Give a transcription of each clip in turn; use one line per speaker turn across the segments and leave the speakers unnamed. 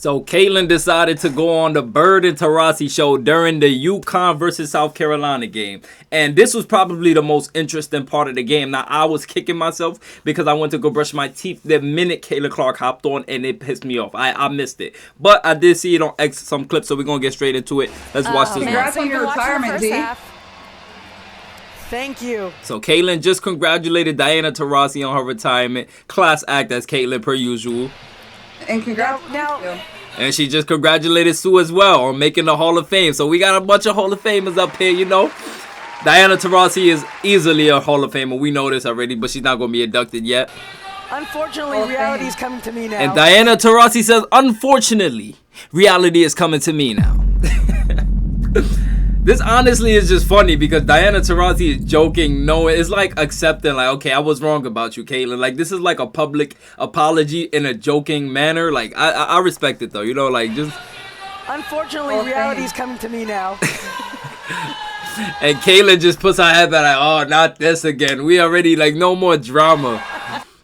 So Caitlin decided to go on the Bird and Taurasi show during the UConn versus South Carolina game. And this was probably the most interesting part of the game. Now, I was kicking myself because I went to go brush my teeth the minute Caitlin Clark hopped on, and it pissed me off. I missed it. But I did see it on X, some clips, so we're going to get straight into it. Let's watch this.
Congrats on your retirement, D.
Thank you.
So Caitlin just congratulated Diana Taurasi on her retirement. Class act as Caitlin per usual.
And congrats now.
And she just congratulated Sue as well on making the Hall of Fame. So we got a bunch of Hall of Famers up here, you know. Diana Taurasi is easily a Hall of Famer. We know this already, but she's not going to be inducted yet.
Unfortunately, reality is coming to me now.
And Diana Taurasi says, unfortunately, reality is coming to me now. This honestly is just funny because Diana Taurasi is joking. No, it's like accepting, like, okay, I was wrong about you, Caitlin. Like, this is like a public apology in a joking manner. Like, I respect it, though. You know, like, just...
Unfortunately, reality is coming to me now.
And Caitlin just puts her head back like, oh, not this again. We already, like, no more drama.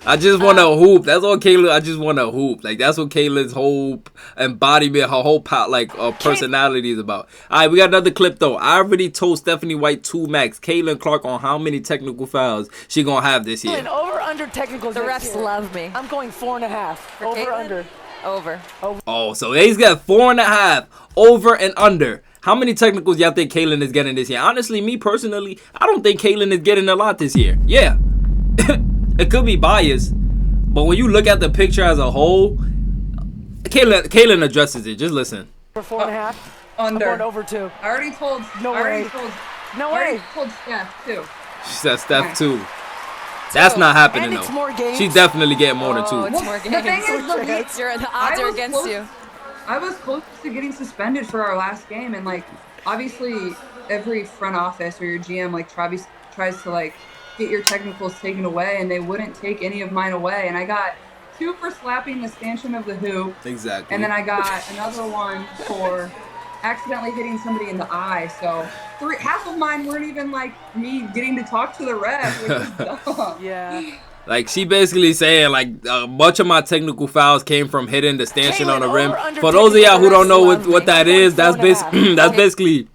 I just want to hoop. That's all Caitlin. I just want to hoop. Like, that's what Caitlin's whole embodiment, her whole personality is about. All right, we got another clip, though. I already told Stephanie White 2 max, Caitlin Clark, on how many technical fouls she going to have this year.
Over, under technicals.
The refs love me.
I'm going 4.5. Over,
Caitlin?
under.
Over.
Oh, so he's got 4.5 over and under. How many technicals y'all think Caitlin is getting this year? Honestly, me personally, I don't think Caitlin is getting a lot this year. Yeah. It could be biased, but when you look at the picture as a whole, Caitlin addresses it. Just listen.
For 4.5.
Under.
I'm going over 2.
I already told.
No way. No way.
I already told Steph too.
She said Steph 2. That's not happening,
and it's
though.
More games.
She's definitely getting more than 2.
It's more games.
The thing is,
the odds are against you.
I was close to getting suspended for our last game, and like obviously every front office or your GM like tries to like get your technicals taken away, and they wouldn't take any of mine away. And I got 2 for slapping the stanchion of the hoop.
Exactly.
And then I got another one for accidentally hitting somebody in the eye. So half of mine weren't even like me getting to talk to the ref, which is dumb.
Yeah.
Like, she basically saying, like, a bunch of my technical fouls came from hitting the stanchion on the rim. For those of y'all who don't know what that is, that's basically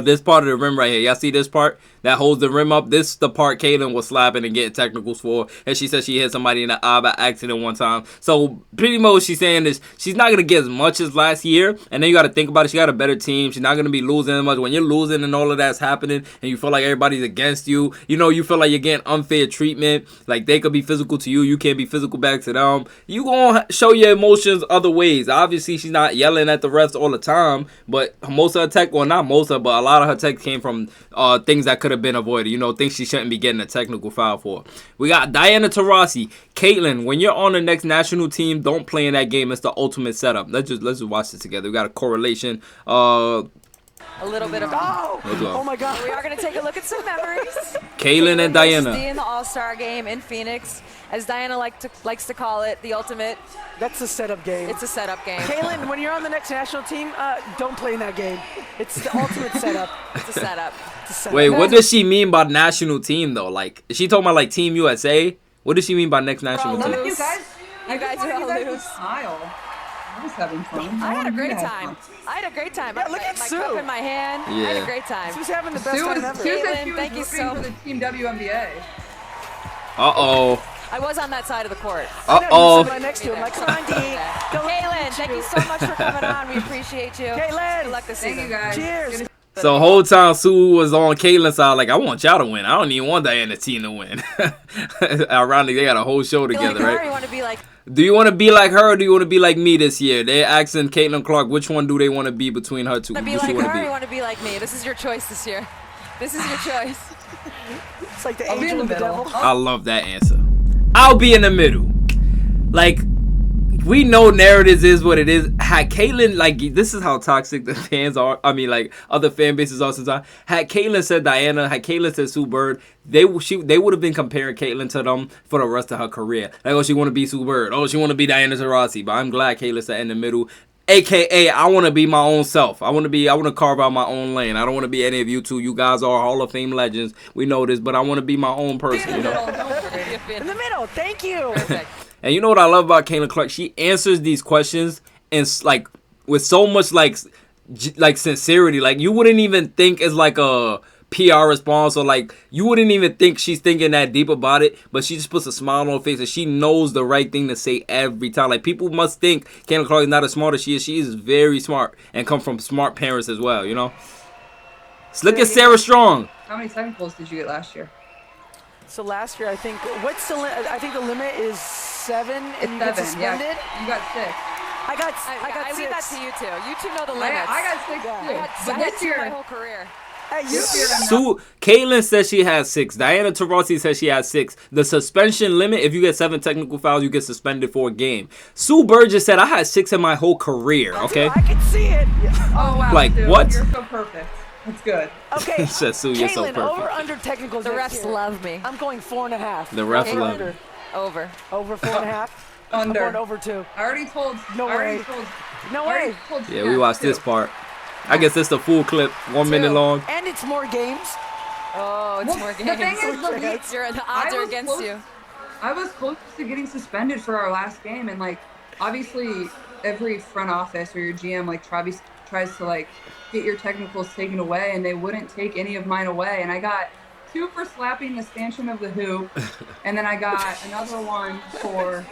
this part of the rim right here. Y'all see this part that holds the rim up? This is the part Caitlin was slapping and getting technicals for. And she said she hit somebody in the eye by accident one time. So pretty much she's saying this. She's not going to get as much as last year. And then you got to think about it. She got a better team. She's not going to be losing as much. When you're losing and all of that's happening and you feel like everybody's against you, you know, you feel like you're getting unfair treatment. Like, they could be physical to you. You can't be physical back to them. You going to show your emotions other ways. Obviously, she's not yelling at the refs all the time. But most of her tech, well, not most of her, but a lot of her tech came from things that could have been avoided. You know, things she shouldn't be getting a technical foul for. We got Diana Taurasi. Caitlin, when you're on the next national team, don't play in that game. It's the ultimate setup. Let's just watch this together. We got a correlation.
A little bit of
oh my God.
We are going to take a look at some memories.
Caitlin and Diana.
In the All-Star game in Phoenix, as Diana likes to call it, the ultimate.
That's a setup game.
It's a setup game.
Caitlin, when you're on the next national team, don't play in that game. It's the ultimate setup.
It's a setup.
Wait, what does she mean by national team, though? Like, is she talking about, like, Team USA? What does she mean by next national team?
You guys
are lose.
Smile. I was having fun.
I had a great time.
Yeah, look at
my
Sue.
cup in my hand.
Yeah.
I had a great time.
She's having the best time ever.
Caitlin,
thank you so
much. For the Team Wnba.
Uh-oh.
I was on that side of the court.
Uh-oh.
Right next to him, like, come on, D.
Caitlin, thank you so much for coming on. We appreciate you.
Caitlin.
Good luck this season.
Thank you, guys.
Cheers.
So whole time Sue was on Caitlin's side, like, I want y'all to win. I don't even want Diana's team to win. Ironically, they got a whole show together, right?
You want to be like,
do you want to be like her or do you want to be like me this year? They're asking Caitlin Clark, which one do they want to be between her two?
be
Which
like
you want
her
to
or you
be?
want to be like me? This is your choice this year. This is your choice.
It's like the
I'll be in
angel
the
and the
middle.
devil.
I love that answer. I'll be in the middle. Like, we know narratives is what it is. Had Caitlin, like, this is how toxic the fans are. I mean, like, other fan bases are sometimes. Had Caitlin said Diana, had Caitlin said Sue Bird, they would have been comparing Caitlin to them for the rest of her career. Like, oh, she want to be Sue Bird. Oh, she want to be Diana Taurasi. But I'm glad Caitlin said in the middle. AKA, I want to be my own self. I want to carve out my own lane. I don't want to be any of you two. You guys are Hall of Fame legends. We know this, but I want to be my own person, you know?
In the middle. Thank you.
Perfect.
And you know what I love about Caitlin Clark? She answers these questions and like with so much like sincerity. Like you wouldn't even think it's like a PR response, or like you wouldn't even think she's thinking that deep about it, but she just puts a smile on her face and she knows the right thing to say every time. Like people must think Caitlin Clark is not as smart as she is. She is very smart and come from smart parents as well, you know. Let's look at Sarah Strong.
How many technicals did you get last year?
So last year, I think I think the limit is 7, and you get suspended.
Yeah, you got 6.
I got
I
6.
leave that to you two. You two know the limits.
I got 6 too.
I had 2 my whole career.
Hey,
Caitlin says she has 6. Diana Taurasi says she has 6. The suspension limit, if you get 7 technical fouls, you get suspended for a game. Sue Burgess said I had 6 in my whole career. Okay.
I can see it.
Oh wow.
Like
Sue,
what?
You're so perfect. That's good.
Okay.
Said Sue, you're so
Caitlin,
perfect.
over under technicals.
The refs love me.
I'm going 4.5.
The refs
Over,
love
under.
me.
Over.
Over 4.5. I'm
Under.
going over 2.
I already told.
No way. No way.
Yeah, we watched this part. I guess it's the full clip, 1 minute long.
And it's more games.
Oh, it's more games.
The thing is,
The odds are against you.
I was close to getting suspended for our last game, and like obviously every front office or your GM like tries to like get your technicals taken away, and they wouldn't take any of mine away. And I got 2 for slapping the stanchion of the hoop, and then I got another one for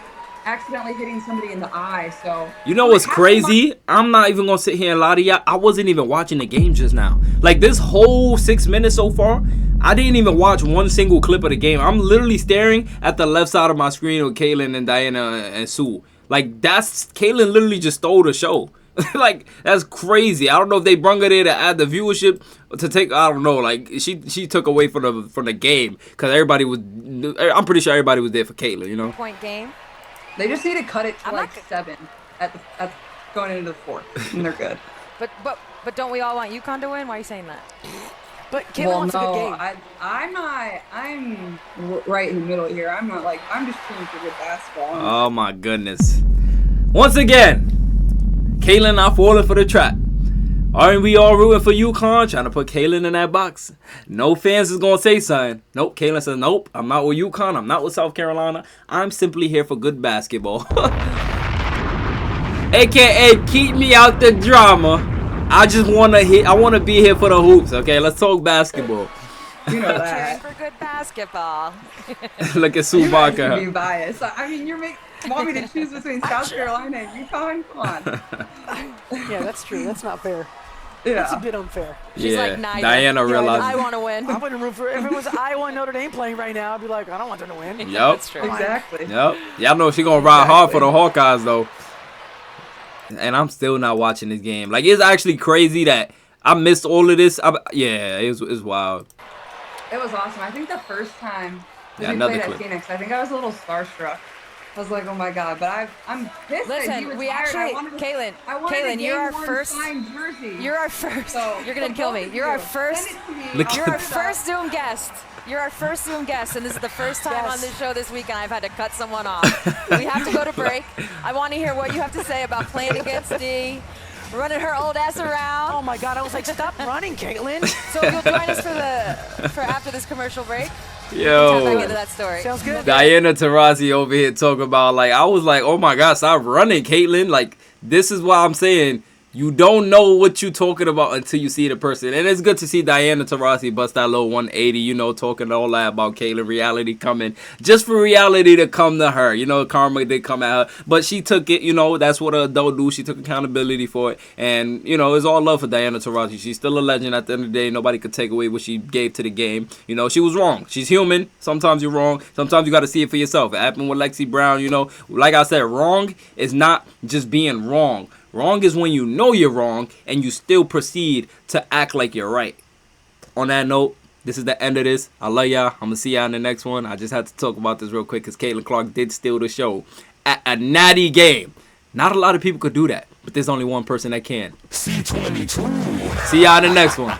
accidentally hitting somebody in the eye. So
you know what's crazy? I'm not even gonna sit here and lie to y'all. I wasn't even watching the game just now. Like this whole 6 minutes so far, I didn't even watch one single clip of the game. I'm literally staring at the left side of my screen with Caitlin and Diana and Sue. Like Caitlin literally just stole the show. Like that's crazy. I don't know if they brung her there to add the viewership to take. I don't know. Like she took away from the game because everybody was. I'm pretty sure everybody was there for Caitlin. You know.
Point game.
they just need to cut it to like 7 at going into the 4th, and they're good.
But don't we all want UConn to win? Why are you saying that?
But Caitlin wants a good game.
I'm not. I'm right in the middle here. I'm not like. I'm just playing for good basketball.
Oh my goodness. Once again, Caitlin not falling for the trap. Aren't we all rooting for UConn? Trying to put Caitlin in that box. No fans is going to say something. Nope. Caitlin says, nope. I'm not with UConn. I'm not with South Carolina. I'm simply here for good basketball. AKA, keep me out the drama. I just want to hit. I want to be here for the hoops. Okay, let's talk basketball.
You know that.
Cheering for good basketball.
Look at Sue Barker.
Be biased. I mean, want me to choose between South Carolina and UConn? Come on.
Yeah, that's true. That's not fair.
Yeah.
That's a bit unfair.
She's like, nah,
Diana realized.
I want to win.
I wouldn't root for. If it was Iowa and Notre Dame playing right now, I'd be like, I don't want them to win.
Yep.
That's true.
Exactly.
Yep. Y'all know she gonna ride hard for the Hawkeyes though. And I'm still not watching this game. Like it's actually crazy that I missed all of this. Yeah, it's wild.
It was awesome. I think the first time we
another
played
clip.
at Phoenix, I think I was a little starstruck. I was like, oh my god! But I'm pissed that he
Listen,
retired.
we actually, Caitlin, you're our first.
Jersey.
You're our first.
So,
you're gonna kill me. You're our first.
Look
You're
at
our first Zoom guest. You're our first Zoom guest, and this is the first time on this show this week, and I've had to cut someone off. We have to go to break. I want to hear what you have to say about playing against D, running her old ass around.
Oh my God! I was like, stop running, Caitlin.
So you'll join us for after this commercial break.
Yo.
Tap back into that story.
Sounds good.
Diana Taurasi over here talking about like I was like, oh my god, stop running, Caitlin. Like this is why I'm saying you don't know what you talking about until you see the person. And it's good to see Diana Taurasi bust that little 180, you know, talking all that about Caitlin, reality coming. Just for reality to come to her. You know, karma did come at her. But she took it, you know, that's what an adult do. She took accountability for it. And, you know, it's all love for Diana Taurasi. She's still a legend at the end of the day. Nobody could take away what she gave to the game. You know, she was wrong. She's human. Sometimes you're wrong. Sometimes you got to see it for yourself. It happened with Lexi Brown, you know. Like I said, wrong is not just being wrong. Wrong is when you know you're wrong and you still proceed to act like you're right. On that note, this is the end of this. I love y'all. I'm going to see y'all in the next one. I just had to talk about this real quick because Caitlin Clark did steal the show at a natty game. Not a lot of people could do that, but there's only one person that can. C22. See y'all in the next one.